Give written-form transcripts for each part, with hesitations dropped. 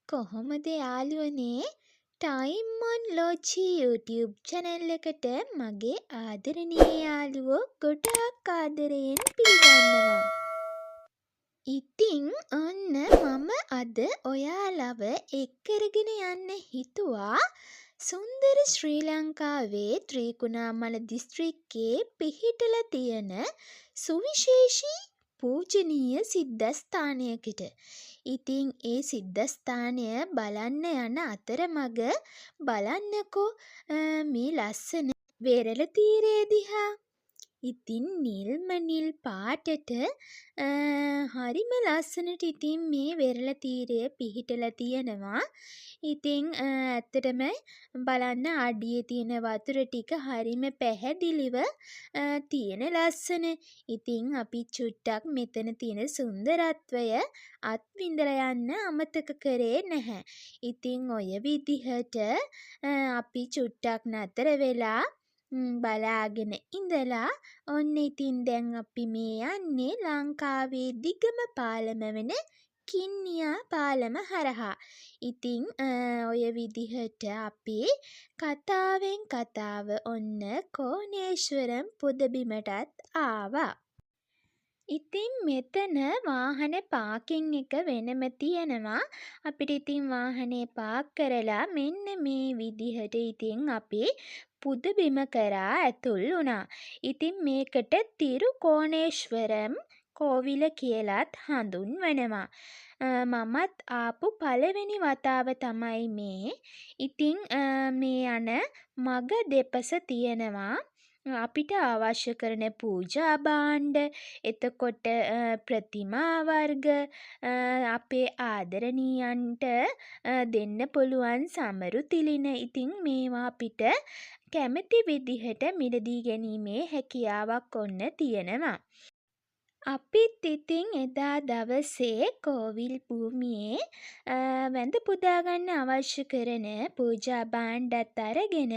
කොහොමද යාළුවනේ time on ලෝචි YouTube channel එකට මගේ ආදරණීය යාළුවෝ ගොඩාක් ආදරයෙන් පිළිගන්නවා. ඉතින් ඔන්න මම අද ඔයාලව එක් කරගෙන යන්න හිතුවා සුන්දර ශ්‍රී ලංකාවේ ත්‍රිකුණාමල දිස්ත්‍රික්කයේ පිහිටලා තියෙන සුවිශේෂී පූජනීය සිද්ධස්ථානයකට. ඉතින් ඒ සිද්ධස්ථානය බලන්න යන අතරමඟ බලන්නකෝ මේ ලස්සන වෙරළ තීරය දිහා. ඉතින් නිල්ම නිල් පාටට හරිම ලස්සනට ඉතින් මේ වෙරළ තීරය පිහිටලා තියෙනවා. ඉතින් ඇත්තටම බලන්න අඩියේ තියෙන වතුර ටික හරිම පැහැදිලිව තියෙන ලස්සන. ඉතින් අපි චුට්ටක් මෙතන තියෙන සුන්දරත්වය අත්විඳලා යන්න අමතක කරේ නැහැ. ඉතින් ඔය විදිහට අපි චුට්ටක් නතර වෙලා බලාගෙන ඉඳලා ඔන්න ඉතින් දැන් අපි මේ යන්නේ ලංකාවේ දිගම පාලම වෙන කින්නියා පාලම හරහා. ඉතින් ඔය විදිහට අපි කතාවෙන් කතාව ඔන්න කෝණේශ්වරම් පුදබිමටත් ආවා. ඉතින් මෙතන වාහන පාකින් එක වෙනම තියෙනවා. අපිට ඉතින් වාහනේ පාක් කරලා මෙන්න මේ විදිහට ඉතින් අපි පුදබිම කරා ඇතුල් වුණා. ඉතින් මේකට තිරුකෝණේශ්වරම් කෝවිල කියලත් හඳුන්වනවා. මමත් ආපු පළවෙනි වතාව තමයි මේ. ඉතින් මේ යන මග දෙපස තියෙනවා අපිට අවශ්‍ය කරන පූජා භාණ්ඩ, එතකොට ප්‍රතිමා වර්ග, අපේ ආදරණීයන්ට දෙන්න පුළුවන් සමරු තිලින. ඉතින් මේවා අපිට කැමති විදිහට මිලදී ගැනීමේ හැකියාවක් ඔන්න තියෙනවා. අපිත් ඉතින් එදා දවසේ කෝවිල් භූමියේ වැඳ පුදාගන්න අවශ්‍ය කරන පූජා භාණ්ඩත් අරගෙන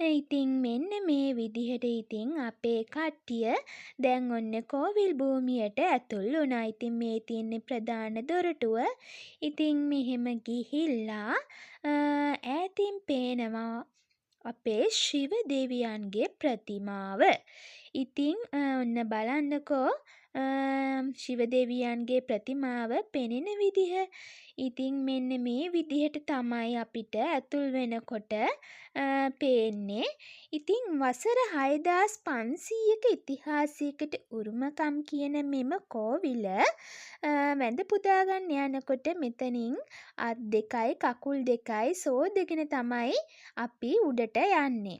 ඉතින් මෙන්න මේ විදිහට ඉතින් අපේ කට්ටිය දැන් ඔන්න කෝවිල් භූමියට ඇතුල් වුණා. ඉතින් මේ තියෙන ප්‍රධාන දොරටුව ඉතින් මෙහෙම ගිහිල්ලා ඈතින් පේනවා අපේ ශිව දෙවියන්ගේ ප්‍රතිමාව. ඉතින් ඔන්න බලන්නකෝ ශිව දෙවියන්ගේ ප්‍රතිමාව පෙනෙන විදිහ. ඉතින් මෙන්න මේ විදිහට තමයි අපිට ඇතුල් වෙනකොට පේන්නේ. ඉතින් වසර 6500ක ඉතිහාසයකට උරුමකම් කියන මෙම කෝවිල වැඳ පුදාගන්න යනකොට මෙතනින් අත් දෙකයි කකුල් දෙකයි සෝදගෙන තමයි අපි උඩට යන්නේ.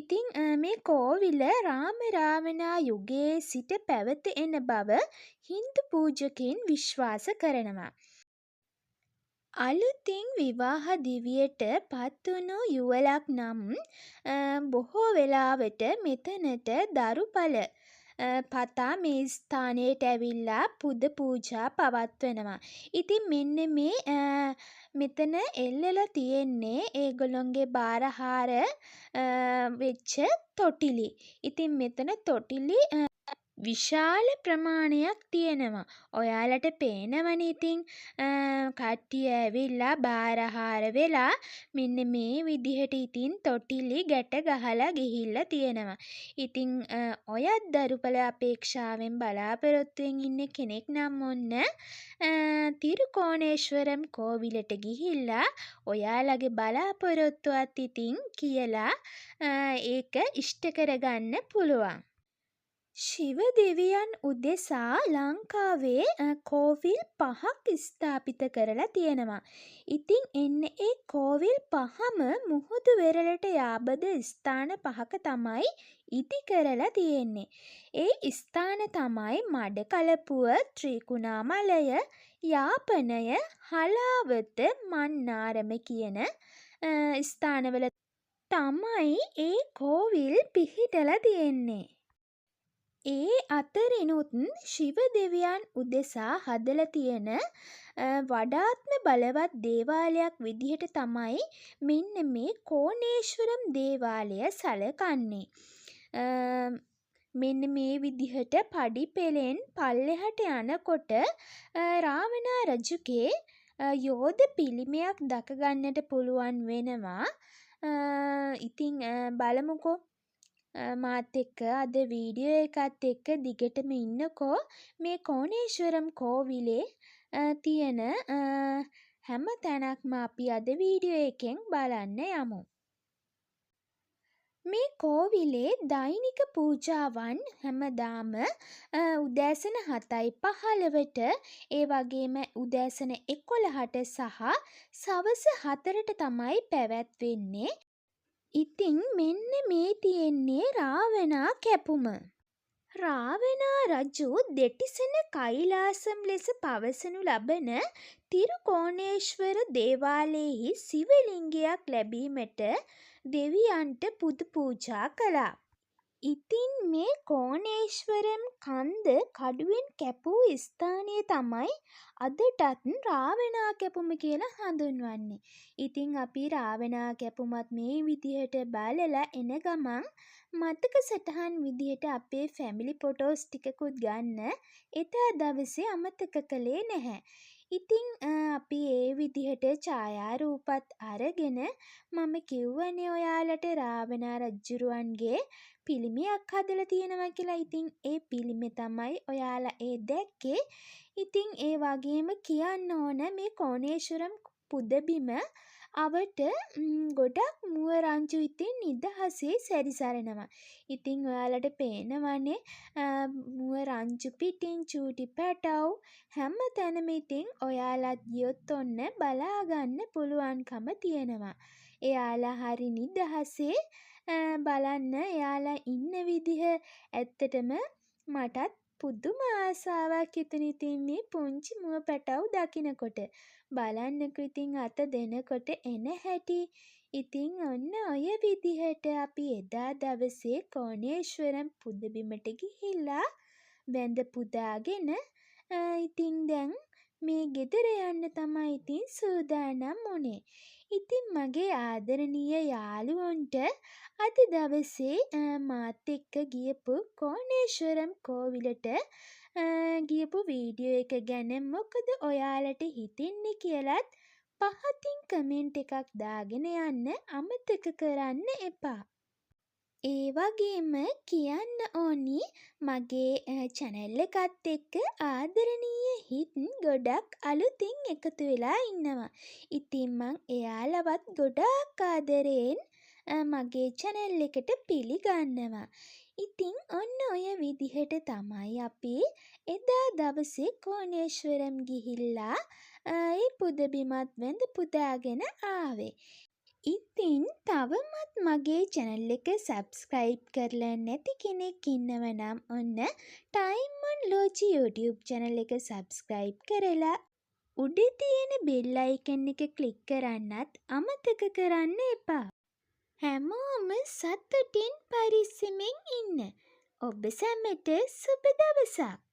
ඉතින් මේ කෝවිල රාම රාවණා යුගයේ සිට පැවත එන බව හින්දු පූජකයන් විශ්වාස කරනවා. අලුතින් විවාහ දිවියට පත්වුණු යුවළක් නම් බොහෝ වෙලාවට මෙතනට දරුඵල පතා මේ ස්ථානයට ඇවිල්ලා පුද පූජා පවත්වනවා. ඉතින් මෙන්න මේ මෙතන එල්ලලා තියෙන්නේ ඒගොල්ලොන්ගේ බාරහාර වෙච්ච තොටිලි. ඉතින් මෙතන තොටිලි විශාල ප්‍රමාණයක් තියෙනවා. ඔයාලට පේනවනේ ඉතින් කට්ටිය ඇවිල්ලා බාරහාර වෙලා මෙන්න මේ විදිහට ඉතින් තොටිලි ගැට ගහලා ගිහිල්ලා තියෙනවා. ඉතින් ඔයත් දරුඵල අපේක්ෂාවෙන් බලාපොරොත්තුවෙන් ඉන්න කෙනෙක් නම් ඔන්න තිරුකෝණේශ්වරම් කෝවිලට ගිහිල්ලා ඔයාලගේ බලාපොරොත්තුවත් ඉතින් කියලා ඒක ඉෂ්ට කරගන්න පුළුවන්. ශිව දෙවියන් උදෙසා ලංකාවේ කෝවිල් 5ක් ස්ථාපිත කරලා තියෙනවා. ඉතින් එන්න ඒ කෝවිල් 5ම මුහුදු වෙරළට යාබද ස්ථාන 5ක තමයි ඉදි කරලා තියෙන්නේ. ඒ ස්ථාන තමයි මඩකලපුව, ත්‍රිකුණාමලය, යාපනය, හලාවත, මන්නාරම කියන ස්ථානවල තමයි ඒ කෝවිල් පිහිටලා තියෙන්නේ. ඒ අතරිනුත් ශිව දෙවියන් උදෙසා හදලා තියෙන වඩාත්ම බලවත් දේවාලයක් විදිහට තමයි මෙන්න මේ කෝණේශ්වරම් දේවාලය සැලකන්නේ. මෙන්න මේ විදිහට පඩි පෙළෙන් පල්ලෙහාට යනකොට රාවණා රජුගේ යෝධ පිළිමයක් දැක ගන්නට පුළුවන් වෙනවා. ඉතින් බලමුකෝ. මාත් එක්ක අද වීඩියෝ එකත් එක්ක දිගටම ඉන්නකෝ. මේ කෝණේශ්වරම් කෝවිලේ තියෙන හැම තැනක්ම අපි අද වීඩියෝ එකෙන් බලන්න යමු. මේ කෝවිලේ දෛනික පූජාවන් හැමදාම උදෑසන 7:15ට ඒ වගේම උදෑසන 11ට සහ සවස 4ට තමයි පැවැත්වෙන්නේ. ඉතින් මෙන්න මේ තියෙන්නේ රාවණා කැපුම. රාවණා රජු දෙටිසන කෛලාසම් ලෙස පවසනු ලබන තිරුකෝණේශ්වර දේවාලයෙහි සිවලිංගයක් ලැබීමට දෙවියන්ට පුද පූජා කළා. ඉතින් මේ කෝණේශ්වරම් කන්ද කඩුවෙන් කැපූ ස්ථානය තමයි අදටත් රාවණා කැපුම කියලා හඳුන්වන්නේ. ඉතින් අපි රාවණා කැපුමත් මේ විදිහට බලලා එන ගමන් මතක සටහන් විදිහට අපේ ෆැමිලි ෆොටෝස් ටිකකුත් ගන්න එදා දවසේ අමතක කළේ නැහැ. ඉතින් අපි ඒ විදිහට ඡායාරූපත් අරගෙන මම කිව්වනේ ඔයාලට රාවණා රජුරුවන්ගේ පිළිමයක් හදලා තියෙනවා කියලා. ඉතින් ඒ පිළිමේ තමයි ඔයාලා ඒ දැක්කේ. ඉතින් ඒ වගේම කියන්න ඕන මේ කෝණේශ්වරම් පුදබිම අවට ගොඩක් මුව රංචු ඉතින් නිදහසේ සැරිසරනවා. ඉතින් ඔයාලට පේනවනේ මුව රංචු පිටින් චූටි පැටව් හැම තැනම ඉතින් ඔයාලත් ගියොත් ඔන්න බලා ගන්න පුළුවන්කම තියෙනවා. එයාලා හරි නිදහසේ බලන්න එයාලා ඉන්න විදිහ ඇත්තටම මටත් පුදුම ආසාවක් හිතුන. ඉතින් මේ පුංචි මුව පැටව් දකිනකොට බලන්නකෝ ඉතින් අත දෙනකොට එන හැටි. ඉතින් ඔන්න ඔය විදිහට අපි එදා දවසේ කෝණේශ්වරම් පුදබිමට ගිහිල්ලා වැඳ පුදාගෙන ඉතින් දැන් මේ ගෙදර යන්න තමයි ඉතින් සූදානම් වුණේ. ඉතින් මගේ ආදරණීය යාළුවන්ට අද දවසේ මාත් එක්ක ගියපු කෝණේශ්වරම් කෝවිලට ගියපු වීඩියෝ එක ගැන මොකද ඔයාලට හිතෙන්නේ කියලත් පහතින් කමෙන්ට් එකක් දාගෙන යන්න අමතක කරන්න එපා. ඒ වගේම කියන්න ඕනි මගේ channel එකත් එක්ක ආදරණීය හිත් ගොඩක් අලුතින් එකතු වෙලා ඉන්නවා. ඉතින් මං එයාලවත් ගොඩාක් ආදරයෙන් මගේ channel එකට පිළිගන්නවා. ඉතින් ඔන්න ඔය විදිහට තමයි අපි එදා දවසේ කෝණේශ්වරම් ගිහිල්ලා ඒ පුදබිමත් වැඳ පුදාගෙන ආවේ. ඉතින් තවමත් මගේ channel එක subscribe කරලා නැති කෙනෙක් ඉන්නව නම් ඔන්න Time on Logi YouTube channel එක subscribe කරලා උඩ තියෙන bell icon එක click කරන්නත් අමතක කරන්න එපා. හැමෝම සතුටින් පරිස්සමෙන් ඉන්න. ඔබ සැමට සුබ දවසක්.